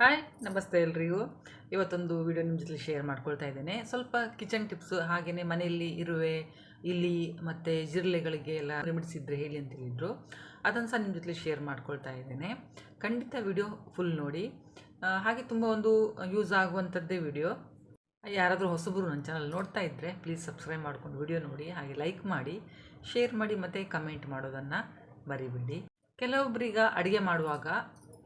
Hi ನಮಸ್ತೆ ಎಲ್ರಿಗೂ. ಇವತ್ತೊಂದು ವಿಡಿಯೋ ನಿಮ್ಮ ಜೊತೆ ಶೇರ್ ಮಾಡ್ಕೊಳ್ತಾ ಇದ್ದೇನೆ. ಸ್ವಲ್ಪ ಕಿಚನ್ ಟಿಪ್ಸು, ಹಾಗೆಯೇ ಮನೆಯಲ್ಲಿ ಇರುವೆ, ಇಲಿ ಮತ್ತು ಜಿರಳೆಗಳಿಗೆ ಎಲ್ಲ ರೆಮಿಡಿಸ್ ಇದ್ದರೆ ಹೇಳಿ ಅಂತ ಹೇಳಿದರು. ಅದನ್ನು ಸಹ ನಿಮ್ಮ ಜೊತೆ ಶೇರ್ ಮಾಡ್ಕೊಳ್ತಾ ಇದ್ದೇನೆ. ಖಂಡಿತ ವಿಡಿಯೋ ಫುಲ್ ನೋಡಿ. ಹಾಗೆ ತುಂಬ ಒಂದು ಯೂಸ್ ಆಗುವಂಥದ್ದೇ ವಿಡಿಯೋ. ಯಾರಾದರೂ ಹೊಸಬರು ನನ್ನ ಚಾನಲ್ ನೋಡ್ತಾ ಇದ್ದರೆ ಪ್ಲೀಸ್ ಸಬ್ಸ್ಕ್ರೈಬ್ ಮಾಡ್ಕೊಂಡು ವಿಡಿಯೋ ನೋಡಿ, ಹಾಗೆ ಲೈಕ್ ಮಾಡಿ, ಶೇರ್ ಮಾಡಿ ಮತ್ತು ಕಮೆಂಟ್ ಮಾಡೋದನ್ನು ಮರಿಬೇಡಿ. ಕೆಲವೊಬ್ಬರೀಗ ಅಡುಗೆ ಮಾಡುವಾಗ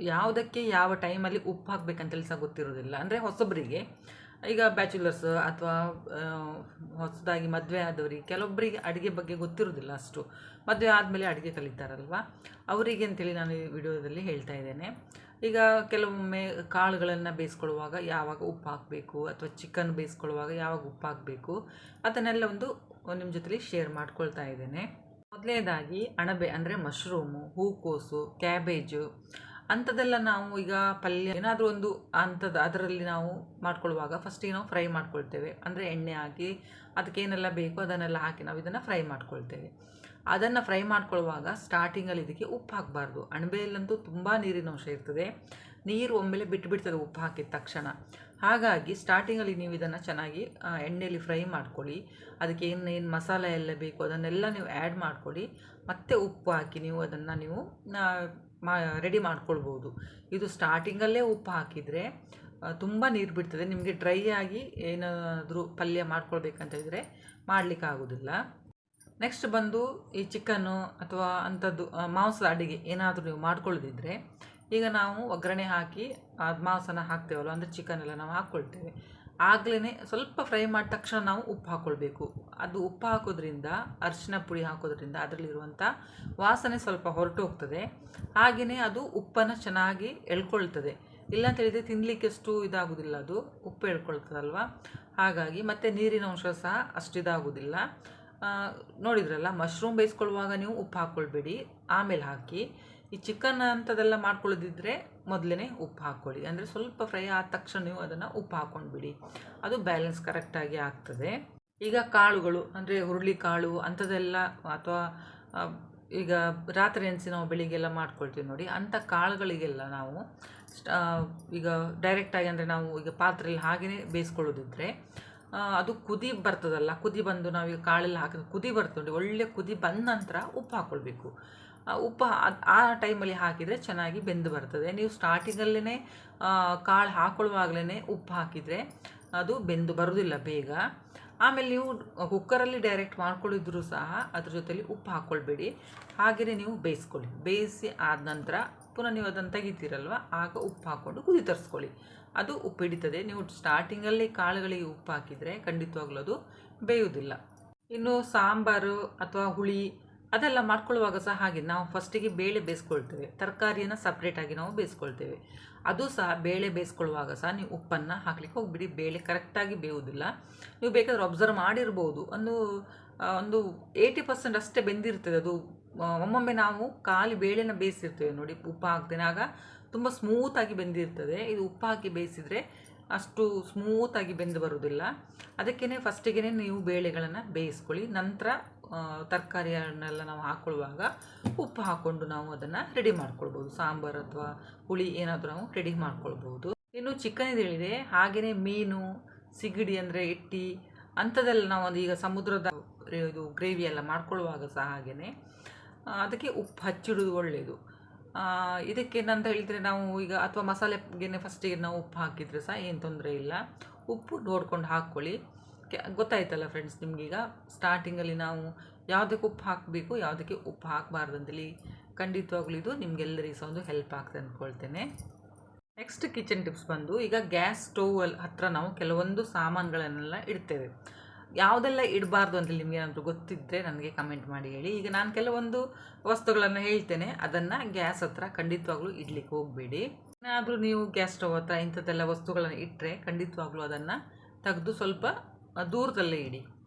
ಯಾವುದಕ್ಕೆ ಯಾವ ಟೈಮಲ್ಲಿ ಉಪ್ಪು ಹಾಕಬೇಕಂತೇಳಿ ಸಹ ಗೊತ್ತಿರೋದಿಲ್ಲ. ಅಂದರೆ ಹೊಸಬರಿಗೆ, ಈಗ ಬ್ಯಾಚುಲರ್ಸ್ ಅಥವಾ ಹೊಸದಾಗಿ ಮದುವೆ ಆದವರಿಗೆ ಕೆಲವೊಬ್ಬರಿಗೆ ಅಡುಗೆ ಬಗ್ಗೆ ಗೊತ್ತಿರೋದಿಲ್ಲ ಅಷ್ಟು. ಮದುವೆ ಆದಮೇಲೆ ಅಡುಗೆ ಕಲಿತಾರಲ್ವ, ಅವರಿಗೆ ಅಂತೇಳಿ ನಾನು ಈ ವಿಡಿಯೋದಲ್ಲಿ ಹೇಳ್ತಾ ಇದ್ದೇನೆ. ಈಗ ಕೆಲವೊಮ್ಮೆ ಕಾಳುಗಳನ್ನು ಬೇಯಿಸ್ಕೊಳ್ಳುವಾಗ ಯಾವಾಗ ಉಪ್ಪು ಹಾಕಬೇಕು, ಅಥವಾ ಚಿಕನ್ ಬೇಯಿಸ್ಕೊಳ್ಳುವಾಗ ಯಾವಾಗ ಉಪ್ಪು ಹಾಕಬೇಕು, ಅದನ್ನೆಲ್ಲ ನಿಮ್ಮ ಜೊತೆಲಿ ಶೇರ್ ಮಾಡ್ಕೊಳ್ತಾ ಇದ್ದೇನೆ. ಮೊದಲನೇದಾಗಿ ಅಣಬೆ ಅಂದರೆ ಮಶ್ರೂಮು, ಹೂಕೋಸು, ಕ್ಯಾಬೇಜು ಅಂಥದ್ದೆಲ್ಲ ನಾವು ಈಗ ಪಲ್ಯ ಏನಾದರೂ ಒಂದು ಅದರಲ್ಲಿ ನಾವು ಮಾಡ್ಕೊಳ್ಳುವಾಗ ಫಸ್ಟಿಗೆ ನಾವು ಫ್ರೈ ಮಾಡ್ಕೊಳ್ತೇವೆ. ಅಂದರೆ ಎಣ್ಣೆ ಹಾಕಿ ಅದಕ್ಕೇನೆಲ್ಲ ಬೇಕು ಅದನ್ನೆಲ್ಲ ಹಾಕಿ ನಾವು ಇದನ್ನು ಫ್ರೈ ಮಾಡ್ಕೊಳ್ತೇವೆ. ಅದನ್ನು ಫ್ರೈ ಮಾಡ್ಕೊಳ್ಳುವಾಗ ಸ್ಟಾರ್ಟಿಂಗಲ್ಲಿ ಇದಕ್ಕೆ ಉಪ್ಪು ಹಾಕಬಾರ್ದು. ಅಣಬೆಯಲ್ಲಂತೂ ತುಂಬ ನೀರಿನ ಅಂಶ ಇರ್ತದೆ, ನೀರು ಒಮ್ಮೆಲೆ ಬಿಟ್ಟುಬಿಡ್ತದೆ ಉಪ್ಪು ಹಾಕಿದ ತಕ್ಷಣ. ಹಾಗಾಗಿ ಸ್ಟಾರ್ಟಿಂಗಲ್ಲಿ ನೀವು ಇದನ್ನು ಚೆನ್ನಾಗಿ ಎಣ್ಣೆಯಲ್ಲಿ ಫ್ರೈ ಮಾಡ್ಕೊಳ್ಳಿ. ಅದಕ್ಕೆ ಏನೇನು ಮಸಾಲೆ ಎಲ್ಲ ಬೇಕು ಅದನ್ನೆಲ್ಲ ನೀವು ಆ್ಯಡ್ ಮಾಡ್ಕೊಳ್ಳಿ. ಮತ್ತು ಉಪ್ಪು ಹಾಕಿ ನೀವು ರೆಡಿ ಮಾಡ್ಕೊಳ್ಬೋದು. ಇದು ಸ್ಟಾರ್ಟಿಂಗಲ್ಲೇ ಉಪ್ಪು ಹಾಕಿದರೆ ತುಂಬ ನೀರು ಬಿಡ್ತದೆ. ನಿಮಗೆ ಡ್ರೈ ಆಗಿ ಏನಾದರೂ ಪಲ್ಯ ಮಾಡ್ಕೊಳ್ಬೇಕಂತ ಮಾಡಲಿಕ್ಕಾಗೋದಿಲ್ಲ. ನೆಕ್ಸ್ಟ್ ಬಂದು ಈ ಚಿಕನ್ನು ಅಥವಾ ಅಂಥದ್ದು ಮಾಂಸದ ಅಡುಗೆ ಏನಾದರೂ ನೀವು ಮಾಡ್ಕೊಳ್ಳೋದಿದ್ರೆ, ಈಗ ನಾವು ಒಗ್ಗರಣೆ ಹಾಕಿ ಮಾಂಸನ ಹಾಕ್ತೇವಲ್ಲ, ಅಂದರೆ ಚಿಕನೆಲ್ಲ ನಾವು ಹಾಕ್ಕೊಳ್ತೇವೆ. ಆಗಲೇ ಸ್ವಲ್ಪ ಫ್ರೈ ಮಾಡಿದ ತಕ್ಷಣ ನಾವು ಉಪ್ಪು ಹಾಕ್ಕೊಳ್ಬೇಕು. ಅದು ಉಪ್ಪು ಹಾಕೋದ್ರಿಂದ, ಅರಿಶಿನ ಪುಡಿ ಹಾಕೋದ್ರಿಂದ ಅದರಲ್ಲಿರುವಂಥ ವಾಸನೆ ಸ್ವಲ್ಪ ಹೊರಟು ಹೋಗ್ತದೆ. ಹಾಗೆಯೇ ಅದು ಉಪ್ಪನ್ನು ಚೆನ್ನಾಗಿ ಎಳ್ಕೊಳ್ತದೆ. ಇಲ್ಲಾಂತ ಹೇಳಿದರೆ ತಿನ್ನಲಿಕ್ಕೆ ಅಷ್ಟು ಇದಾಗೋದಿಲ್ಲ, ಅದು ಉಪ್ಪು ಎಳ್ಕೊಳ್ತದಲ್ವ. ಹಾಗಾಗಿ ಮತ್ತು ನೀರಿನ ಅಂಶ ಸಹ ಅಷ್ಟು ಇದಾಗೋದಿಲ್ಲ. ನೋಡಿದ್ರಲ್ಲ, ಮಶ್ರೂಮ್ ಬೇಯಿಸ್ಕೊಳ್ಳುವಾಗ ನೀವು ಉಪ್ಪು ಹಾಕ್ಕೊಳ್ಬೇಡಿ, ಆಮೇಲೆ ಹಾಕಿ. ಈ ಚಿಕನ್ ಅಂಥದ್ದೆಲ್ಲ ಮಾಡ್ಕೊಳ್ಳೋದಿದ್ದರೆ ಮೊದಲೇ ಉಪ್ಪು ಹಾಕ್ಕೊಳ್ಳಿ. ಅಂದರೆ ಸ್ವಲ್ಪ ಫ್ರೈ ಆದ ತಕ್ಷಣ ನೀವು ಅದನ್ನು ಉಪ್ಪು ಹಾಕ್ಕೊಂಡ್ಬಿಡಿ, ಅದು ಬ್ಯಾಲೆನ್ಸ್ ಕರೆಕ್ಟಾಗಿ ಆಗ್ತದೆ. ಈಗ ಕಾಳುಗಳು ಅಂದರೆ ಹುರುಳಿ ಕಾಳು ಅಂಥದ್ದೆಲ್ಲ, ಅಥವಾ ಈಗ ರಾತ್ರಿ ನೆನೆಸಿ ನಾವು ಬೆಳಿಗ್ಗೆಲ್ಲ ಮಾಡ್ಕೊಳ್ತೀವಿ ನೋಡಿ, ಅಂಥ ಕಾಳುಗಳಿಗೆಲ್ಲ ನಾವು ಈಗ ಡೈರೆಕ್ಟಾಗಿ ಅಂದರೆ ನಾವು ಈಗ ಪಾತ್ರೆಯಲ್ಲಿ ಹಾಗೆಯೇ ಬೇಯಿಸ್ಕೊಳ್ಳೋದಿದ್ರೆ ಅದು ಕುದಿ ಬರ್ತದಲ್ಲ, ಕುದಿ ಬಂದು ನಾವೀಗ ಕಾಳೆಲ್ಲ ಹಾಕಿದ್ರೆ ಕುದಿ ಬರ್ತದೆ, ಒಳ್ಳೆ ಕುದಿ ಬಂದ ನಂತರ ಉಪ್ಪು ಹಾಕ್ಕೊಳ್ಬೇಕು. ಉಪ್ಪು ಆ ಟೈಮಲ್ಲಿ ಹಾಕಿದರೆ ಚೆನ್ನಾಗಿ ಬೆಂದು ಬರ್ತದೆ. ನೀವು ಸ್ಟಾರ್ಟಿಂಗಲ್ಲೇ ಕಾಳು ಹಾಕ್ಕೊಳ್ಳುವಾಗಲೇ ಉಪ್ಪು ಹಾಕಿದರೆ ಅದು ಬೆಂದು ಬರೋದಿಲ್ಲ ಬೇಗ. ಆಮೇಲೆ ನೀವು ಕುಕ್ಕರಲ್ಲಿ ಡೈರೆಕ್ಟ್ ಮಾಡ್ಕೊಳ್ಳಿದ್ರು ಸಹ ಅದ್ರ ಜೊತೆಲಿ ಉಪ್ಪು ಹಾಕ್ಕೊಳ್ಬೇಡಿ, ಹಾಗೆಯೇ ನೀವು ಬೇಯಿಸ್ಕೊಳ್ಳಿ. ಬೇಯಿಸಿ ಆದ ನಂತರ ಪುನಃ ನೀವು ಅದನ್ನು ತೆಗಿತೀರಲ್ವ, ಆಗ ಉಪ್ಪು ಹಾಕ್ಕೊಂಡು ಕುದಿ ತರಿಸ್ಕೊಳ್ಳಿ, ಅದು ಉಪ್ಪು ಹಿಡಿತದೆ. ನೀವು ಸ್ಟಾರ್ಟಿಂಗಲ್ಲಿ ಕಾಳುಗಳಿಗೆ ಉಪ್ಪು ಹಾಕಿದರೆ ಖಂಡಿತವಾಗ್ಲೂ ಅದು ಬೇಯುವುದಿಲ್ಲ. ಇನ್ನು ಸಾಂಬಾರು ಅಥವಾ ಹುಳಿ ಅದೆಲ್ಲ ಮಾಡ್ಕೊಳ್ಳುವಾಗ ಸಹ ಹಾಗೆ ನಾವು ಫಸ್ಟಿಗೆ ಬೇಳೆ ಬೇಯಿಸ್ಕೊಳ್ತೇವೆ, ತರಕಾರಿಯನ್ನು ಸಪ್ರೇಟಾಗಿ ನಾವು ಬೇಯಿಸ್ಕೊಳ್ತೇವೆ. ಅದು ಸಹ ಬೇಳೆ ಬೇಯಿಸ್ಕೊಳ್ಳುವಾಗ ಸಹ ನೀವು ಉಪ್ಪನ್ನು ಹಾಕ್ಲಿಕ್ಕೆ ಹೋಗ್ಬಿಡಿ, ಬೇಳೆ ಕರೆಕ್ಟಾಗಿ ಬೇಯುವುದಿಲ್ಲ. ನೀವು ಬೇಕಾದರೆ ಅಬ್ಸರ್ವ್ ಮಾಡಿರ್ಬೋದು, ಒಂದು 80% ಅಷ್ಟೇ ಬೆಂದಿರ್ತದೆ ಅದು. ಒಮ್ಮೊಮ್ಮೆ ನಾವು ಖಾಲಿ ಬೇಳೆನ ಬೇಯಿಸಿರ್ತೇವೆ ನೋಡಿ ಉಪ್ಪು ಹಾಕ್ತೇನೆ, ಆಗ ತುಂಬ ಸ್ಮೂತಾಗಿ ಬೆಂದಿರ್ತದೆ. ಇದು ಉಪ್ಪು ಹಾಕಿ ಬೇಯಿಸಿದರೆ ಅಷ್ಟು ಸ್ಮೂತಾಗಿ ಬೆಂದು ಬರೋದಿಲ್ಲ. ಅದಕ್ಕೇ ಫಸ್ಟಿಗೆ ನೀವು ಬೇಳೆಗಳನ್ನು ಬೇಯಿಸ್ಕೊಳ್ಳಿ, ನಂತರ ತರಕಾರಿಯನ್ನೆಲ್ಲ ನಾವು ಹಾಕ್ಕೊಳ್ಳುವಾಗ ಉಪ್ಪು ಹಾಕ್ಕೊಂಡು ನಾವು ಅದನ್ನು ರೆಡಿ ಮಾಡ್ಕೊಳ್ಬೋದು. ಸಾಂಬಾರು ಅಥವಾ ಹುಳಿ ಏನಾದರೂ ನಾವು ರೆಡಿ ಮಾಡ್ಕೊಳ್ಬೋದು. ಇನ್ನು ಚಿಕನ್ ಹೇಳಿದೆ, ಹಾಗೆಯೇ ಮೀನು, ಸಿಗಡಿ ಅಂದರೆ ಇಟ್ಟಿ ಅಂಥದ್ದೆಲ್ಲ ನಾವು ಈಗ ಸಮುದ್ರದ ಇದು ಗ್ರೇವಿ ಎಲ್ಲ ಮಾಡ್ಕೊಳ್ಳುವಾಗ ಸಹ ಹಾಗೆಯೇ ಅದಕ್ಕೆ ಉಪ್ಪು ಹಚ್ಚಿಡೋದು ಒಳ್ಳೆಯದು. ಇದಕ್ಕೇನಂತ ಹೇಳಿದರೆ ನಾವು ಈಗ ಅಥವಾ ಮಸಾಲೆಗೆ ಫಸ್ಟಿಗೆ ನಾವು ಉಪ್ಪು ಹಾಕಿದರೆ ಸಹ ಏನು ತೊಂದರೆ ಇಲ್ಲ. ಉಪ್ಪು ನೋಡ್ಕೊಂಡು ಹಾಕ್ಕೊಳ್ಳಿ. ಗೊತ್ತಾಯ್ತಲ್ಲ ಫ್ರೆಂಡ್ಸ್, ನಿಮಗೀಗ ಸ್ಟಾರ್ಟಿಂಗಲ್ಲಿ ನಾವು ಯಾವುದಕ್ಕೆ ಉಪ್ಪು ಹಾಕಬೇಕು, ಯಾವುದಕ್ಕೆ ಉಪ್ಪು ಹಾಕಬಾರ್ದು ಅಂತೇಳಿ ಖಂಡಿತವಾಗ್ಲೂ ಇದು ನಿಮಗೆಲ್ಲರಿಗೂ ಸಹ ಒಂದು ಹೆಲ್ಪ್ ಆಗ್ತದೆ ಅಂದ್ಕೊಳ್ತೇನೆ. ನೆಕ್ಸ್ಟ್ ಕಿಚನ್ ಟಿಪ್ಸ್ ಬಂದು, ಈಗ ಗ್ಯಾಸ್ ಸ್ಟವ್ ಹತ್ರ ನಾವು ಕೆಲವೊಂದು ಸಾಮಾನುಗಳನ್ನೆಲ್ಲ ಇಡ್ತೇವೆ. ಯಾವುದೆಲ್ಲ ಇಡಬಾರ್ದು ಅಂತೇಳಿ ನಿಮಗೆ ಏನಾದರೂ ಗೊತ್ತಿದ್ದರೆ ನನಗೆ ಕಮೆಂಟ್ ಮಾಡಿ ಹೇಳಿ. ಈಗ ನಾನು ಕೆಲವೊಂದು ವಸ್ತುಗಳನ್ನು ಹೇಳ್ತೇನೆ, ಅದನ್ನು ಗ್ಯಾಸ್ ಹತ್ರ ಖಂಡಿತವಾಗ್ಲೂ ಇಡ್ಲಿಕ್ಕೆ ಹೋಗಬೇಡಿ. ಏನಾದರೂ ನೀವು ಗ್ಯಾಸ್ ಸ್ಟವ್ ಹತ್ರ ಇಂಥದ್ದೆಲ್ಲ ವಸ್ತುಗಳನ್ನು ಇಟ್ಟರೆ ಖಂಡಿತವಾಗ್ಲೂ ಅದನ್ನು ತೆಗೆದು ಸ್ವಲ್ಪ ದೂರದಲ್ಲೇ ಇಡಿ.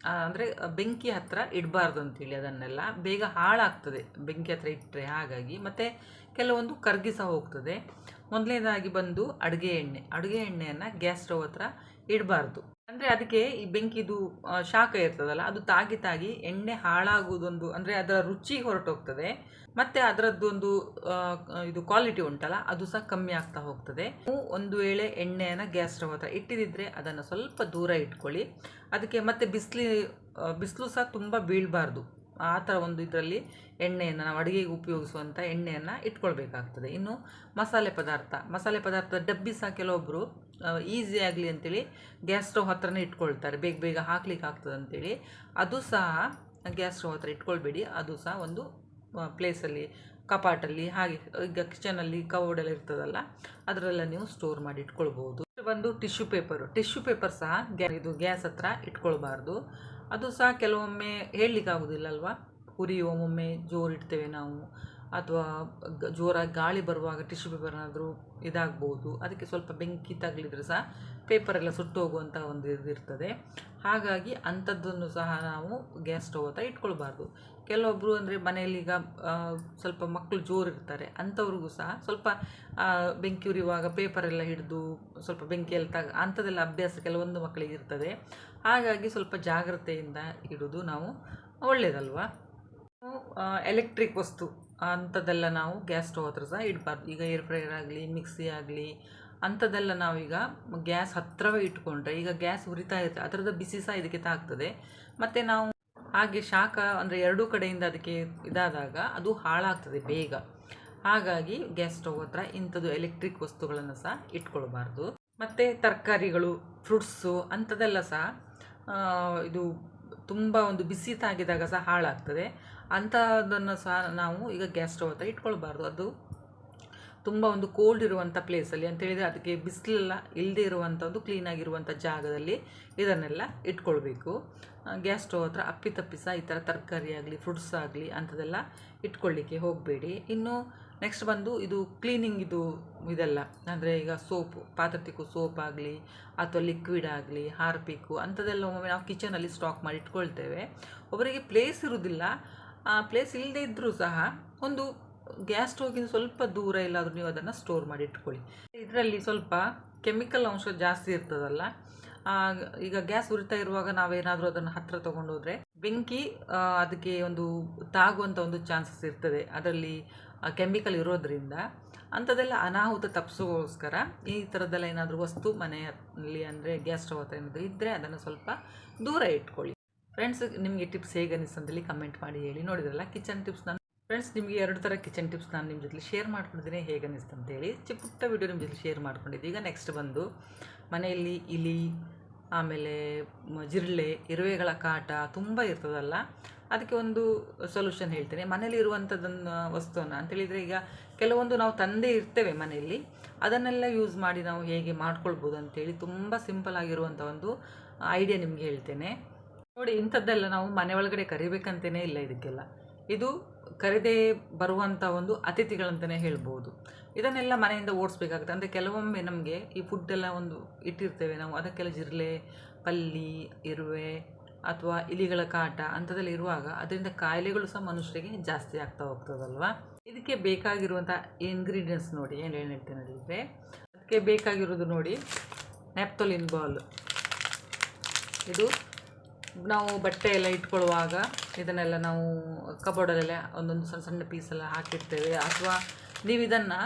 ಅಂದರೆ ಬೆಂಕಿ ಹತ್ರ ಇಡಬಾರ್ದು ಅಂತೇಳಿ, ಅದನ್ನೆಲ್ಲ ಬೇಗ ಹಾಳಾಗ್ತದೆ ಬೆಂಕಿ ಹತ್ರ ಇಟ್ಟರೆ. ಹಾಗಾಗಿ ಮತ್ತು ಕೆಲವೊಂದು ಕರಗಿ ಸಹ ಹೋಗ್ತದೆ. ಮೊದಲನೇದಾಗಿ ಬಂದು ಅಡುಗೆ ಎಣ್ಣೆಯನ್ನು ಗ್ಯಾಸ್ ಸ್ಟವ್ ಹತ್ರ ಇಡಬಾರ್ದು. ಅಂದರೆ ಅದಕ್ಕೆ ಈ ಬೆಂಕಿದು ಶಾಖ ಇರ್ತದಲ್ಲ, ಅದು ತಾಗಿ ಎಣ್ಣೆ ಹಾಳಾಗುವುದೊಂದು, ಅಂದರೆ ಅದರ ರುಚಿ ಹೊರಟೋಗ್ತದೆ. ಮತ್ತು ಅದರದ್ದೊಂದು ಇದು ಕ್ವಾಲಿಟಿ ಉಂಟಲ್ಲ, ಅದು ಸಹ ಕಮ್ಮಿ ಆಗ್ತಾ ಹೋಗ್ತದೆ. ನೀವು ಒಂದು ವೇಳೆ ಎಣ್ಣೆಯನ್ನು ಗ್ಯಾಸ್ ಸ್ಟವ್ ಹತ್ರ ಇಟ್ಟಿದ್ದರೆ ಅದನ್ನು ಸ್ವಲ್ಪ ದೂರ ಇಟ್ಕೊಳ್ಳಿ. ಅದಕ್ಕೆ ಮತ್ತೆ ಬಿಸಿಲು ಸಹ ತುಂಬ ಬೀಳಬಾರ್ದು. ಆ ಥರ ಒಂದು ಇದರಲ್ಲಿ ಎಣ್ಣೆಯನ್ನು, ನಾವು ಅಡುಗೆಗೆ ಉಪಯೋಗಿಸುವಂಥ ಎಣ್ಣೆಯನ್ನು ಇಟ್ಕೊಳ್ಬೇಕಾಗ್ತದೆ. ಇನ್ನು ಮಸಾಲೆ ಪದಾರ್ಥದ ಡಬ್ಬಿ ಸಹ ಕೆಲವೊಬ್ಬರು ಈಸಿ ಆಗಲಿ ಅಂತೇಳಿ ಗ್ಯಾಸ್ ಸ್ಟವ್ ಹತ್ರನೇ ಇಟ್ಕೊಳ್ತಾರೆ, ಬೇಗ ಹಾಕ್ಲಿಕ್ಕೆ ಆಗ್ತದೆ ಅಂತೇಳಿ. ಅದು ಸಹ ಗ್ಯಾಸ್ ಸ್ಟವ್ ಹತ್ರ ಇಟ್ಕೊಳ್ಬೇಡಿ. ಅದು ಸಹ ಒಂದು ಪ್ಲೇಸಲ್ಲಿ, ಕಪಾಟಲ್ಲಿ, ಹಾಗೆ ಈಗ ಕಿಚನಲ್ಲಿ ಕಬೋರ್ಡೆಲ್ಲ ಇರ್ತದಲ್ಲ, ಅದರೆಲ್ಲ ನೀವು ಸ್ಟೋರ್ ಮಾಡಿ ಇಟ್ಕೊಳ್ಬೋದು. ಬಂದು ಟಿಶ್ಯೂ ಪೇಪರ್ ಸಹ ಗ್ಯಾಸ್ ಹತ್ರ ಇಟ್ಕೊಳ್ಬಾರ್ದು. ಅದು ಸಹ ಕೆಲವೊಮ್ಮೆ ಹೇಳಲಿಕ್ಕಾಗೋದಿಲ್ಲ ಅಲ್ವಾ, ಒಮ್ಮೊಮ್ಮೆ ಜೋರು ಇಡ್ತೇವೆ ನಾವು, ಅಥವಾ ಜೋರಾಗಿ ಗಾಳಿ ಬರುವಾಗ ಟಿಶ್ಯೂ ಪೇಪರ್ ಏನಾದರೂ ಇದಾಗ್ಬೋದು. ಅದಕ್ಕೆ ಸ್ವಲ್ಪ ಬೆಂಕಿ ತಗಲಿದ್ರೆ ಸಹ ಪೇಪರೆಲ್ಲ ಸುಟ್ಟು ಹೋಗುವಂಥ ಒಂದು ಇದಿರ್ತದೆ. ಹಾಗಾಗಿ ಅಂಥದ್ದನ್ನು ಸಹ ನಾವು ಗ್ಯಾಸ್ ಸ್ಟವ್ ಹತ್ರ ಇಟ್ಕೊಳ್ಬಾರ್ದು. ಕೆಲವೊಬ್ಬರು ಅಂದರೆ ಮನೆಯಲ್ಲಿ ಈಗ ಸ್ವಲ್ಪ ಮಕ್ಕಳು ಜೋರು ಇರ್ತಾರೆ, ಅಂಥವ್ರಿಗೂ ಸಹ ಸ್ವಲ್ಪ ಬೆಂಕಿ ಉರಿಯುವಾಗ ಪೇಪರೆಲ್ಲ ಹಿಡಿದು ಸ್ವಲ್ಪ ಬೆಂಕಿಯಲ್ಲಿ ಅಂಥದ್ದೆಲ್ಲ ಅಭ್ಯಾಸ ಕೆಲವೊಂದು ಮಕ್ಕಳಿಗೆ ಇರ್ತದೆ. ಹಾಗಾಗಿ ಸ್ವಲ್ಪ ಜಾಗ್ರತೆಯಿಂದ ಇಡೋದು ನಾವು ಒಳ್ಳೆಯದಲ್ವಾ. ಎಲೆಕ್ಟ್ರಿಕ್ ವಸ್ತು ಅಂಥದ್ದೆಲ್ಲ ನಾವು ಗ್ಯಾಸ್ ಸ್ಟವ್ ಹತ್ರ ಸಹ ಇಡಬಾರ್ದು. ಈಗ ಏರ್ ಫ್ರೈಯರ್ ಆಗಲಿ, ಮಿಕ್ಸಿ ಆಗಲಿ, ಅಂಥದ್ದೆಲ್ಲ ನಾವೀಗ ಗ್ಯಾಸ್ ಹತ್ತಿರವೇ ಇಟ್ಕೊಂಡ್ರೆ, ಈಗ ಗ್ಯಾಸ್ ಉರಿತಾ ಇರುತ್ತೆ, ಅದರದ ಬಿಸಿ ಸಹ ಇದಕ್ಕೆ ತಾಗ್ತದೆ. ಮತ್ತು ನಾವು ಹಾಗೆ ಶಾಖ ಅಂದರೆ ಎರಡೂ ಕಡೆಯಿಂದ ಅದಕ್ಕೆ ಇದಾದಾಗ ಅದು ಹಾಳಾಗ್ತದೆ ಬೇಗ. ಹಾಗಾಗಿ ಗ್ಯಾಸ್ ಸ್ಟವ್ ಹತ್ರ ಇಂಥದ್ದು ಎಲೆಕ್ಟ್ರಿಕ್ ವಸ್ತುಗಳನ್ನು ಸಹ ಇಟ್ಕೊಳ್ಬಾರ್ದು. ಮತ್ತು ತರಕಾರಿಗಳು, ಫ್ರೂಟ್ಸು ಅಂಥದ್ದೆಲ್ಲ ಸಹ ಇದು ತುಂಬ ಒಂದು ಬಿಸಿ ತಾಗಿದಾಗ ಸಹ ಹಾಳಾಗ್ತದೆ. ಅಂಥದ್ದನ್ನು ಸಹ ನಾವು ಈಗ ಗ್ಯಾಸ್ ಸ್ಟವ್ ಹತ್ರ ಇಟ್ಕೊಳ್ಬಾರ್ದು. ಅದು ತುಂಬ ಒಂದು ಕೋಲ್ಡ್ ಇರುವಂಥ ಪ್ಲೇಸಲ್ಲಿ, ಅಂತೇಳಿದರೆ ಅದಕ್ಕೆ ಬಿಸಿಲೆಲ್ಲ ಇಲ್ಲದೆ ಇರುವಂಥ ಒಂದು ಕ್ಲೀನಾಗಿರುವಂಥ ಜಾಗದಲ್ಲಿ ಇದನ್ನೆಲ್ಲ ಇಟ್ಕೊಳ್ಬೇಕು. ಗ್ಯಾಸ್ ಸ್ಟವ್ ಹತ್ರ ಅಪ್ಪಿತಪ್ಪಿ ಸಹ ಈ ಥರ ತರಕಾರಿ ಆಗಲಿ, ಫ್ರೂಟ್ಸ್ ಆಗಲಿ ಅಂಥದ್ದೆಲ್ಲ ಇಟ್ಕೊಳ್ಳಿಕ್ಕೆ ಹೋಗಬೇಡಿ. ಇನ್ನು ನೆಕ್ಸ್ಟ್ ಬಂದು ಇದು ಕ್ಲೀನಿಂಗ್ ಇದೆಲ್ಲ, ಅಂದರೆ ಈಗ ಪಾತ್ರೆ ತಿಕ್ಕೋ ಸೋಪ್ ಆಗಲಿ, ಅಥವಾ ಲಿಕ್ವಿಡ್ ಆಗಲಿ, ಹಾರ್ಪಿಕ್ಕು ಅಂಥದ್ದೆಲ್ಲ ಒಮ್ಮೊಮ್ಮೆ ನಾವು ಕಿಚನಲ್ಲಿ ಸ್ಟಾಕ್ ಮಾಡಿ ಇಟ್ಕೊಳ್ತೇವೆ. ಒಬ್ಬರಿಗೆ ಪ್ಲೇಸ್ ಇರೋದಿಲ್ಲ, ಪ್ಲೇಸ್ ಇಲ್ಲದೆ ಇದ್ದರೂ ಸಹ ಒಂದು ಗ್ಯಾಸ್ ಸ್ಟವ್ಗಿಂತ ಸ್ವಲ್ಪ ದೂರ ಎಲ್ಲಾದರೂ ನೀವು ಅದನ್ನು ಸ್ಟೋರ್ ಮಾಡಿ ಇಟ್ಕೊಳ್ಳಿ. ಇದರಲ್ಲಿ ಸ್ವಲ್ಪ ಕೆಮಿಕಲ್ ಅಂಶ ಜಾಸ್ತಿ ಇರ್ತದಲ್ಲ, ಈಗ ಗ್ಯಾಸ್ ಉರಿತಾ ಇರುವಾಗ ನಾವೇನಾದರೂ ಅದನ್ನು ಹತ್ತಿರ ತೊಗೊಂಡೋದ್ರೆ ಬೆಂಕಿ ಅದಕ್ಕೆ ಒಂದು ತಾಗುವಂಥ ಒಂದು ಚಾನ್ಸಸ್ ಇರ್ತದೆ, ಅದರಲ್ಲಿ ಕೆಮಿಕಲ್ ಇರೋದ್ರಿಂದ. ಅಂಥದ್ದೆಲ್ಲ ಅನಾಹುತ ತಪ್ಪಿಸೋಗೋಸ್ಕರ ಈ ಥರದ್ದೆಲ್ಲ ಏನಾದರೂ ವಸ್ತು ಮನೆಯಲ್ಲಿ, ಅಂದರೆ ಗ್ಯಾಸ್ ಸ್ಟವ್ ಹತ್ರ ಏನಾದರೂ ಇದ್ದರೆ ಅದನ್ನು ಸ್ವಲ್ಪ ದೂರ ಇಟ್ಕೊಳ್ಳಿ. ಫ್ರೆಂಡ್ಸ್, ನಿಮಗೆ ಟಿಪ್ಸ್ ಹೇಗೆ ಅನಿಸ್ತಂತೇಳಿ ಕಮೆಂಟ್ ಮಾಡಿ ಹೇಳಿ. ನೋಡಿದ್ರಲ್ಲ ಕಿಚನ್ ಟಿಪ್ಸ್. ಫ್ರೆಂಡ್ಸ್, ನಿಮಗೆ 2 ಥರ ಕಿಚನ್ ಟಿಪ್ಸ್ ನಾನು ನಿಮ್ಮ ಜೊತೆ ಶೇರ್ ಮಾಡ್ಕೊಂಡಿದ್ದೀನಿ, ಹೇಗೆ ಅನ್ನಿಸ್ತಂತೇಳಿ ಪುಟ್ಟ ವಿಡಿಯೋ ನಿಮ್ಮ ಜೊತೆ ಶೇರ್ ಮಾಡ್ಕೊಂಡಿದ್ದೆ. ಈಗ ನೆಕ್ಸ್ಟ್ ಬಂದು ಮನೆಯಲ್ಲಿ ಇಲಿ, ಆಮೇಲೆ ಜಿರಳೆ, ಇರುವೆಗಳ ಕಾಟ ತುಂಬ ಇರ್ತದಲ್ಲ, ಅದಕ್ಕೆ ಒಂದು ಸೊಲ್ಯೂಷನ್ ಹೇಳ್ತೇನೆ. ಮನೇಲಿ ಇರುವಂಥದ್ದನ್ನು ವಸ್ತುವನ್ನು ಅಂತೇಳಿದರೆ, ಈಗ ಕೆಲವೊಂದು ನಾವು ತಂದೇ ಇರ್ತೇವೆ ಮನೆಯಲ್ಲಿ, ಅದನ್ನೆಲ್ಲ ಯೂಸ್ ಮಾಡಿ ನಾವು ಹೇಗೆ ಮಾಡ್ಕೊಳ್ಬೋದು ಅಂತೇಳಿ ತುಂಬ ಸಿಂಪಲ್ ಆಗಿರುವಂಥ ಒಂದು ಐಡಿಯಾ ನಿಮಗೆ ಹೇಳ್ತೇನೆ ನೋಡಿ. ಇಂಥದ್ದೆಲ್ಲ ನಾವು ಮನೆ ಒಳಗಡೆ ಕರಿಬೇಕಂತಲೇ ಇಲ್ಲ, ಇದಕ್ಕೆಲ್ಲ ಇದು ಕರೆದೇ ಬರುವಂಥ ಒಂದು ಅತಿಥಿಗಳಂತಲೇ ಹೇಳ್ಬೋದು. ಇದನ್ನೆಲ್ಲ ಮನೆಯಿಂದ ಓಡಿಸ್ಬೇಕಾಗುತ್ತೆ. ಅಂದರೆ ಕೆಲವೊಮ್ಮೆ ನಮಗೆ ಈ ಫುಡ್ಡೆಲ್ಲ ಒಂದು ಇಟ್ಟಿರ್ತೇವೆ ನಾವು, ಅದಕ್ಕೆಲ್ಲ ಜಿರಳೆ, ಪಲ್ಲಿ, ಇರುವೆ ಅಥವಾ ಇಲಿಗಳ ಕಾಟ ಅಂಥದ್ದೆಲ್ಲ ಇರುವಾಗ ಅದರಿಂದ ಕಾಯಿಲೆಗಳು ಸಹ ಮನುಷ್ಯರಿಗೆ ಜಾಸ್ತಿ ಆಗ್ತಾ ಹೋಗ್ತದಲ್ವ. ಇದಕ್ಕೆ ಬೇಕಾಗಿರುವಂಥ ಇಂಗ್ರೀಡಿಯೆಂಟ್ಸ್ ನೋಡಿ, ಏನು ಹೇಳ್ತೇನೆ ನೋಡಿದರೆ, ಅದಕ್ಕೆ ಬೇಕಾಗಿರೋದು ನೋಡಿ, ನ್ಯಾಪ್ಥಲಿನ್ ಬಾಲ್. ಇದು ನಾವು ಬಟ್ಟೆ ಎಲ್ಲ ಇಟ್ಕೊಳ್ಳುವಾಗ ಇದನ್ನೆಲ್ಲ ನಾವು ಕಬೋರ್ಡಲ್ಲೆಲ್ಲ ಒಂದೊಂದು ಸಣ್ಣ ಸಣ್ಣ ಪೀಸೆಲ್ಲ ಹಾಕಿರ್ತೇವೆ, ಅಥವಾ ನೀವು ಇದನ್ನು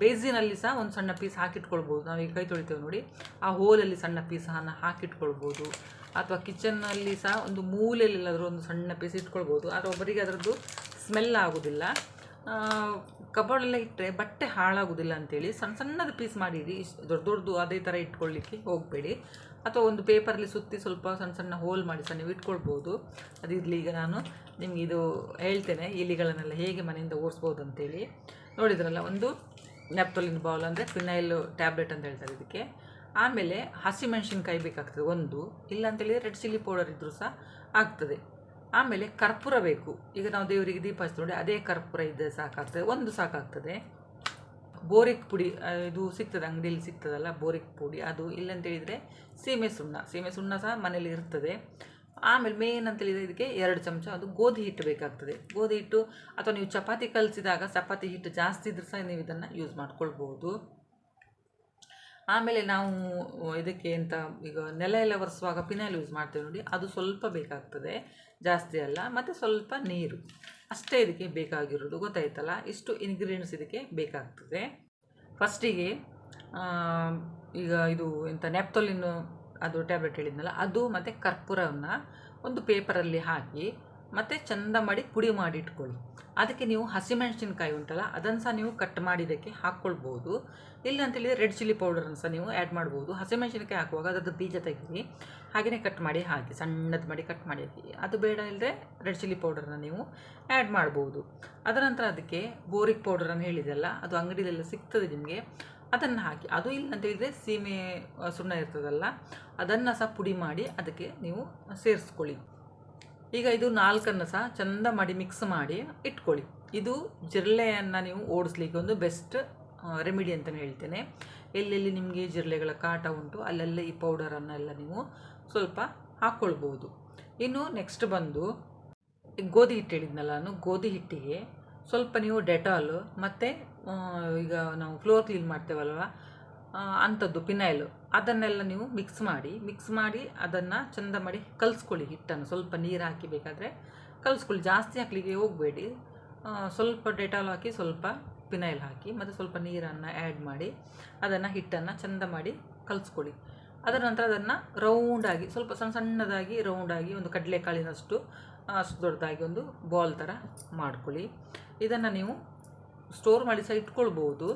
ಬೇಸಿನಲ್ಲಿ ಸಹ ಒಂದು ಸಣ್ಣ ಪೀಸ್ ಹಾಕಿಟ್ಕೊಳ್ಬೋದು. ನಾವೀಗ ಕೈ ತೊಳಿತೇವೆ ನೋಡಿ, ಆ ಹೋಲಲ್ಲಿ ಸಣ್ಣ ಪೀಸನ್ನು ಹಾಕಿಟ್ಕೊಳ್ಬೋದು. ಅಥವಾ ಕಿಚನ್ನಲ್ಲಿ ಸಹ ಒಂದು ಮೂಲೆಯಲ್ಲೆಲ್ಲಾದರೂ ಒಂದು ಸಣ್ಣ ಪೀಸ್ ಇಟ್ಕೊಳ್ಬೋದು. ಆದರೆ ಒಬ್ಬರಿಗೆ ಅದರದ್ದು ಸ್ಮೆಲ್ ಆಗೋದಿಲ್ಲ. ಕಬೋರ್ಡೆಲ್ಲ ಇಟ್ಟರೆ ಬಟ್ಟೆ ಹಾಳಾಗೋದಿಲ್ಲ ಅಂತೇಳಿ ಸಣ್ಣದು ಪೀಸ್ ಮಾಡಿಡಿ, ದೊಡ್ಡದು ಅದೇ ಥರ ಇಟ್ಕೊಳ್ಳಿಕ್ಕೆ ಹೋಗಬೇಡಿ. ಅಥವಾ ಒಂದು ಪೇಪರಲ್ಲಿ ಸುತ್ತಿ ಸ್ವಲ್ಪ ಸಣ್ಣ ಹೋಲ್ ಮಾಡಿ ಸಹ ನೀವು ಇಟ್ಕೊಳ್ಬೋದು. ಅದಿರಲಿ, ಈಗ ನಾನು ನಿಮಗೆ ಇದು ಹೇಳ್ತೇನೆ, ಇಲಿಗಳನ್ನೆಲ್ಲ ಹೇಗೆ ಮನೆಯಿಂದ ಓಡಿಸ್ಬೋದು ಅಂತೇಳಿ. ನೋಡಿದ್ರಲ್ಲ, ಒಂದು ನ್ಯಾಪ್ಥಲಿನ್ ಬಾಲ್ ಅಂದರೆ ಫಿನೈಲ್ ಟ್ಯಾಬ್ಲೆಟ್ ಅಂತ ಹೇಳ್ತಾರೆ ಇದಕ್ಕೆ. ಆಮೇಲೆ ಹಸಿಮೆಣಸಿನ್ಕಾಯಿ ಬೇಕಾಗ್ತದೆ ಒಂದು, ಇಲ್ಲ ಅಂತೇಳಿದರೆ ರೆಡ್ ಚಿಲ್ಲಿ ಪೌಡರ್ ಇದ್ದರೂ ಸಹ ಆಗ್ತದೆ. ಆಮೇಲೆ ಕರ್ಪೂರ ಬೇಕು. ಈಗ ನಾವು ದೇವರಿಗೆ ದೀಪ ಹಚ್ಚಿ ನೋಡಿ, ಅದೇ ಕರ್ಪೂರ ಇದ್ದರೆ ಸಾಕಾಗ್ತದೆ, ಒಂದು ಸಾಕಾಗ್ತದೆ. ಬೋರಿಕ್ ಪುಡಿ ಇದು ಸಿಗ್ತದೆ, ಅಂಗಡಿಯಲ್ಲಿ ಸಿಗ್ತದಲ್ಲ ಬೋರಿಕ್ ಪುಡಿ, ಅದು ಇಲ್ಲಂತೇಳಿದರೆ ಸೀಮೆ ಸುಣ್ಣ ಸಹ ಮನೇಲಿ ಇರ್ತದೆ. ಆಮೇಲೆ ಮೇನ್ ಅಂತ ಹೇಳಿದರೆ ಇದಕ್ಕೆ 2 ಚಮಚ ಅದು ಗೋಧಿ ಹಿಟ್ಟು ಬೇಕಾಗ್ತದೆ. ಗೋಧಿ ಹಿಟ್ಟು ಅಥವಾ ನೀವು ಚಪಾತಿ ಕಲಿಸಿದಾಗ ಚಪಾತಿ ಹಿಟ್ಟು ಜಾಸ್ತಿ ಇದ್ರೂ ಸಹ ನೀವು ಇದನ್ನು ಯೂಸ್ ಮಾಡ್ಕೊಳ್ಬೋದು. ಆಮೇಲೆ ನಾವು ಇದಕ್ಕೆ ಎಂತ ಈಗ ನೆಲ ಎಲ್ಲ ಒರೆಸುವಾಗ ಪಿನಾಯ್ಲ್ ಯೂಸ್ ಮಾಡ್ತೇವೆ ನೋಡಿ, ಅದು ಸ್ವಲ್ಪ ಬೇಕಾಗ್ತದೆ, ಜಾಸ್ತಿ ಅಲ್ಲ. ಮತ್ತು ಸ್ವಲ್ಪ ನೀರು ಅಷ್ಟೇ ಇದಕ್ಕೆ ಬೇಕಾಗಿರೋದು, ಗೊತ್ತಾಯ್ತಲ್ಲ. ಇಷ್ಟು ಇಂಗ್ರೀಡಿಯೆಂಟ್ಸ್ ಇದಕ್ಕೆ ಬೇಕಾಗ್ತದೆ. ಫಸ್ಟಿಗೆ ಈಗ ಇದು ಎಂತ ನೆಪ್ತೊಲಿನ್ ಅದು ಟ್ಯಾಬ್ಲೆಟ್ ಹೇಳಿದ್ನಲ್ಲ, ಅದು ಮತ್ತು ಕರ್ಪೂರವನ್ನು ಒಂದು ಪೇಪರಲ್ಲಿ ಹಾಕಿ ಮತ್ತು ಚೆಂದ ಮಾಡಿ ಪುಡಿ ಮಾಡಿ ಇಟ್ಕೊಳ್ಳಿ. ಅದಕ್ಕೆ ನೀವು ಹಸಿಮೆಣಸಿನ್ಕಾಯಿ ಉಂಟಲ್ಲ, ಅದನ್ನು ಸಹ ನೀವು ಕಟ್ ಮಾಡಿ ಇದಕ್ಕೆ ಹಾಕ್ಕೊಳ್ಬೋದು. ಇಲ್ಲ ಅಂತೇಳಿದರೆ ರೆಡ್ ಚಿಲ್ಲಿ ಪೌಡರನ್ನು ಸಹ ನೀವು ಆ್ಯಡ್ ಮಾಡ್ಬೋದು. ಹಸಿಮೆಣಸಿನ್ಕಾಯಿ ಹಾಕುವಾಗ ಅದರದ್ದು ಬೀಜ ತೆಗೀರಿ, ಹಾಗೆಯೇ ಕಟ್ ಮಾಡಿ ಹಾಕಿ, ಸಣ್ಣದು ಮಾಡಿ ಕಟ್ ಮಾಡಿ ಹಾಕಿ. ಅದು ಬೇಡ ಇಲ್ಲದೆ ರೆಡ್ ಚಿಲ್ಲಿ ಪೌಡರನ್ನು ನೀವು ಆ್ಯಡ್ ಮಾಡ್ಬೋದು. ಅದರ ನಂತರ ಅದಕ್ಕೆ ಬೋರಿಕ್ ಪೌಡರನ್ನು ಹೇಳಿದೆಲ್ಲ, ಅದು ಅಂಗಡಿಯಲ್ಲೆಲ್ಲ ಸಿಗ್ತದೆ ನಿಮಗೆ, ಅದನ್ನು ಹಾಕಿ. ಅದು ಇಲ್ಲ ಅಂತೇಳಿದರೆ ಸೀಮೆ ಸುಣ್ಣ ಇರ್ತದಲ್ಲ, ಅದನ್ನು ಸಹ ಪುಡಿ ಮಾಡಿ ಅದಕ್ಕೆ ನೀವು ಸೇರಿಸ್ಕೊಳ್ಳಿ. ಈಗ ಇದು 4 ಸಹ ಚೆಂದ ಮಾಡಿ ಮಿಕ್ಸ್ ಮಾಡಿ ಇಟ್ಕೊಳ್ಳಿ. ಇದು ಜಿರಳೆಯನ್ನು ನೀವು ಓಡಿಸ್ಲಿಕ್ಕೆ ಒಂದು ಬೆಸ್ಟ್ ರೆಮಿಡಿ ಅಂತಲೇ ಹೇಳ್ತೇನೆ. ಎಲ್ಲೆಲ್ಲಿ ನಿಮಗೆ ಜಿರಳೆಗಳ ಕಾಟ ಉಂಟು ಅಲ್ಲೆಲ್ಲ ಈ ಪೌಡರನ್ನೆಲ್ಲ ನೀವು ಸ್ವಲ್ಪ ಹಾಕ್ಕೊಳ್ಬೋದು. ಇನ್ನು ನೆಕ್ಸ್ಟ್ ಬಂದು ಗೋಧಿ ಹಿಟ್ಟು ಹೇಳಿದ್ನಲ್ಲ ನಾನು, ಗೋಧಿ ಹಿಟ್ಟಿಗೆ ಸ್ವಲ್ಪ ನೀವು ಡೆಟಾಲ್ ಮತ್ತು ಈಗ ನಾವು ಫ್ಲೋರ್ ಕ್ಲೀನ್ ಮಾಡ್ತೇವಲ್ವ ಅಂಥದ್ದು ಪಿನೈಲ್, ಅದನ್ನೆಲ್ಲ ನೀವು ಮಿಕ್ಸ್ ಮಾಡಿ ಅದನ್ನು ಚೆಂದ ಮಾಡಿ ಕಲಿಸ್ಕೊಳ್ಳಿ. ಹಿಟ್ಟನ್ನು ಸ್ವಲ್ಪ ನೀರು ಹಾಕಿ ಬೇಕಾದರೆ ಕಲಿಸ್ಕೊಳ್ಳಿ, ಜಾಸ್ತಿ ಹಾಕಲಿಕ್ಕೆ ಹೋಗಬೇಡಿ. ಸ್ವಲ್ಪ ಡೆಟಾಲ್ ಹಾಕಿ, ಸ್ವಲ್ಪ ಪಿನೈಲ್ ಹಾಕಿ ಮತ್ತು ಸ್ವಲ್ಪ ನೀರನ್ನು ಆ್ಯಡ್ ಮಾಡಿ ಅದನ್ನು ಹಿಟ್ಟನ್ನು ಚೆಂದ ಮಾಡಿ ಕಲಿಸ್ಕೊಳ್ಳಿ. ಅದರ ನಂತರ ಅದನ್ನು ರೌಂಡಾಗಿ, ಸ್ವಲ್ಪ ಸಣ್ಣದಾಗಿ ರೌಂಡಾಗಿ, ಒಂದು ಕಡಲೆಕಾಳಿನಷ್ಟು ಅಷ್ಟು ದೊಡ್ಡದಾಗಿ ಒಂದು ಬಾಲ್ ಥರ ಮಾಡ್ಕೊಳ್ಳಿ. ಇದನ್ನು ನೀವು ಸ್ಟೋರ್ ಮಾಡಿ ಸಹ ಇಟ್ಕೊಳ್ಬೋದು.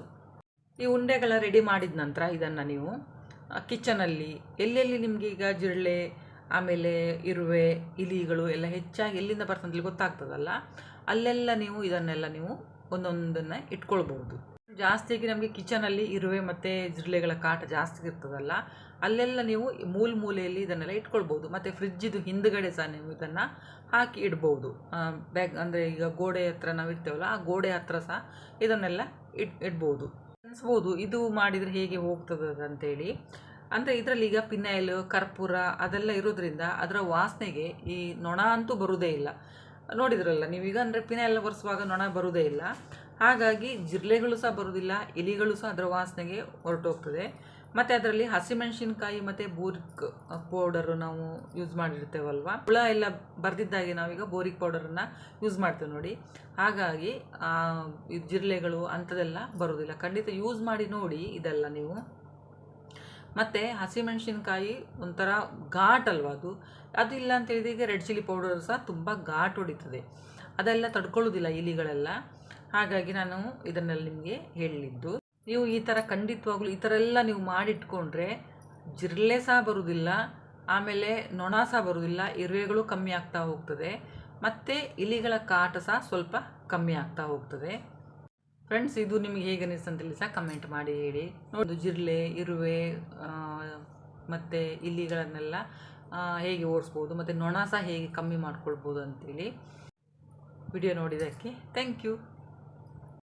ಈ ಉಂಡೆಗಳ ರೆಡಿ ಮಾಡಿದ ನಂತರ ಇದನ್ನು ನೀವು ಕಿಚನಲ್ಲಿ ಎಲ್ಲೆಲ್ಲಿ ನಿಮಗೆ ಈಗ ಜಿರಳೆ ಆಮೇಲೆ ಇರುವೆ ಇಲಿಗಳು ಎಲ್ಲ ಹೆಚ್ಚಾಗಿ ಎಲ್ಲಿಂದ ಬರ್ತಂತೇಳಿ ಗೊತ್ತಾಗ್ತದಲ್ಲ, ಅಲ್ಲೆಲ್ಲ ನೀವು ಇದನ್ನೆಲ್ಲ ನೀವು ಒಂದೊಂದನ್ನು ಇಟ್ಕೊಳ್ಬೋದು. ಜಾಸ್ತಿಯಾಗಿ ನಮಗೆ ಕಿಚನಲ್ಲಿ ಇರುವೆ ಮತ್ತು ಜಿರಳೆಗಳ ಕಾಟ ಜಾಸ್ತಿ ಇರ್ತದಲ್ಲ, ಅಲ್ಲೆಲ್ಲ ನೀವು ಮೂಲೆಯಲ್ಲಿ ಇದನ್ನೆಲ್ಲ ಇಟ್ಕೊಳ್ಬೋದು. ಮತ್ತು ಫ್ರಿಜ್ಜಿದು ಹಿಂದುಗಡೆ ಸಹ ನೀವು ಇದನ್ನು ಹಾಕಿ ಇಡ್ಬೋದು. ಬ್ಯಾಗ್ ಅಂದರೆ ಈಗ ಗೋಡೆ ಹತ್ರ ನಾವು ಇರ್ತೇವಲ್ಲ, ಆ ಗೋಡೆ ಹತ್ರ ಸಹ ಇದನ್ನೆಲ್ಲ ಇಡ್ಬೋದು. ಅನಿಸ್ಬೋದು ಇದು ಮಾಡಿದರೆ ಹೇಗೆ ಹೋಗ್ತದೆ ಅಂತೇಳಿ. ಅಂದರೆ ಇದರಲ್ಲಿ ಈಗ ಪಿನೈಲ್, ಕರ್ಪೂರ ಅದೆಲ್ಲ ಇರೋದ್ರಿಂದ ಅದರ ವಾಸನೆಗೆ ಈ ನೊಣ ಅಂತೂ ಬರುವುದೇ ಇಲ್ಲ. ನೋಡಿದ್ರಲ್ಲ ನೀವೀಗ, ಅಂದರೆ ಪಿನೈಲ್ ಒರೆಸುವಾಗ ನೊಣ ಬರುವುದೇ ಇಲ್ಲ. ಹಾಗಾಗಿ ಜಿರಳೆಗಳು ಸಹ ಬರುವುದಿಲ್ಲ, ಇಲಿಗಳು ಸಹ ಅದರ ವಾಸನೆಗೆ ಹೊರಟೋಗ್ತದೆ. ಮತ್ತು ಅದರಲ್ಲಿ ಹಸಿಮೆಣಸಿನ್ಕಾಯಿ ಮತ್ತು ಬೋರಿಕ್ ಪೌಡರು ನಾವು ಯೂಸ್ ಮಾಡಿರ್ತೇವಲ್ವ, ಹುಳ ಎಲ್ಲ ಬರ್ದಿದ್ದಾಗೆ ನಾವೀಗ ಬೋರಿಕ್ ಪೌಡರನ್ನು ಯೂಸ್ ಮಾಡ್ತೇವೆ ನೋಡಿ. ಹಾಗಾಗಿ ಜಿರಳೆಗಳು ಅಂಥದ್ದೆಲ್ಲ ಬರೋದಿಲ್ಲ. ಖಂಡಿತ ಯೂಸ್ ಮಾಡಿ ನೋಡಿ ಇದೆಲ್ಲ ನೀವು. ಮತ್ತು ಹಸಿಮೆಣಸಿನ್ಕಾಯಿ ಒಂಥರ ಘಾಟ್ ಅಲ್ವ ಅದು ಇಲ್ಲ ಅಂತೇಳಿದ್ರೆ ಈಗ ರೆಡ್ ಚಿಲ್ಲಿ ಪೌಡರ್ ಸಹ ತುಂಬ ಘಾಟ್ ಹೊಡಿತದೆ, ಅದೆಲ್ಲ ತಡ್ಕೊಳ್ಳೋದಿಲ್ಲ ಇಲಿಗಳೆಲ್ಲ. ಹಾಗಾಗಿ ನಾನು ಇದನ್ನೆಲ್ಲ ನಿಮಗೆ ಹೇಳಿದ್ದು. ನೀವು ಈ ಥರ ಖಂಡಿತವಾಗ್ಲೂ ಈ ಥರ ಎಲ್ಲ ನೀವು ಮಾಡಿಟ್ಕೊಂಡ್ರೆ ಜಿರಳೆ ಸಹ ಬರುವುದಿಲ್ಲ, ಆಮೇಲೆ ನೊಣ ಸಹ ಬರುವುದಿಲ್ಲ, ಇರುವೆಗಳು ಕಮ್ಮಿ ಆಗ್ತಾ ಹೋಗ್ತದೆ, ಮತ್ತು ಇಲಿಗಳ ಕಾಟ ಸಹ ಸ್ವಲ್ಪ ಕಮ್ಮಿ ಆಗ್ತಾ ಹೋಗ್ತದೆ. ಫ್ರೆಂಡ್ಸ್, ಇದು ನಿಮಗೆ ಹೇಗೆ ಅನಿಸ್ತಂತೇಳಿ ಸಹ ಕಮೆಂಟ್ ಮಾಡಿ ಹೇಳಿ. ನೋಡಿ, ಜಿರಳೆ ಇರುವೆ ಮತ್ತು ಇಲಿಗಳನ್ನೆಲ್ಲ ಹೇಗೆ ಓಡಿಸ್ಬೋದು ಮತ್ತು ನೊಣ ಸಹ ಹೇಗೆ ಕಮ್ಮಿ ಮಾಡ್ಕೊಳ್ಬೋದು ಅಂತೇಳಿ. ವಿಡಿಯೋ ನೋಡಿದ್ದಕ್ಕೆ ಥ್ಯಾಂಕ್ ಯು.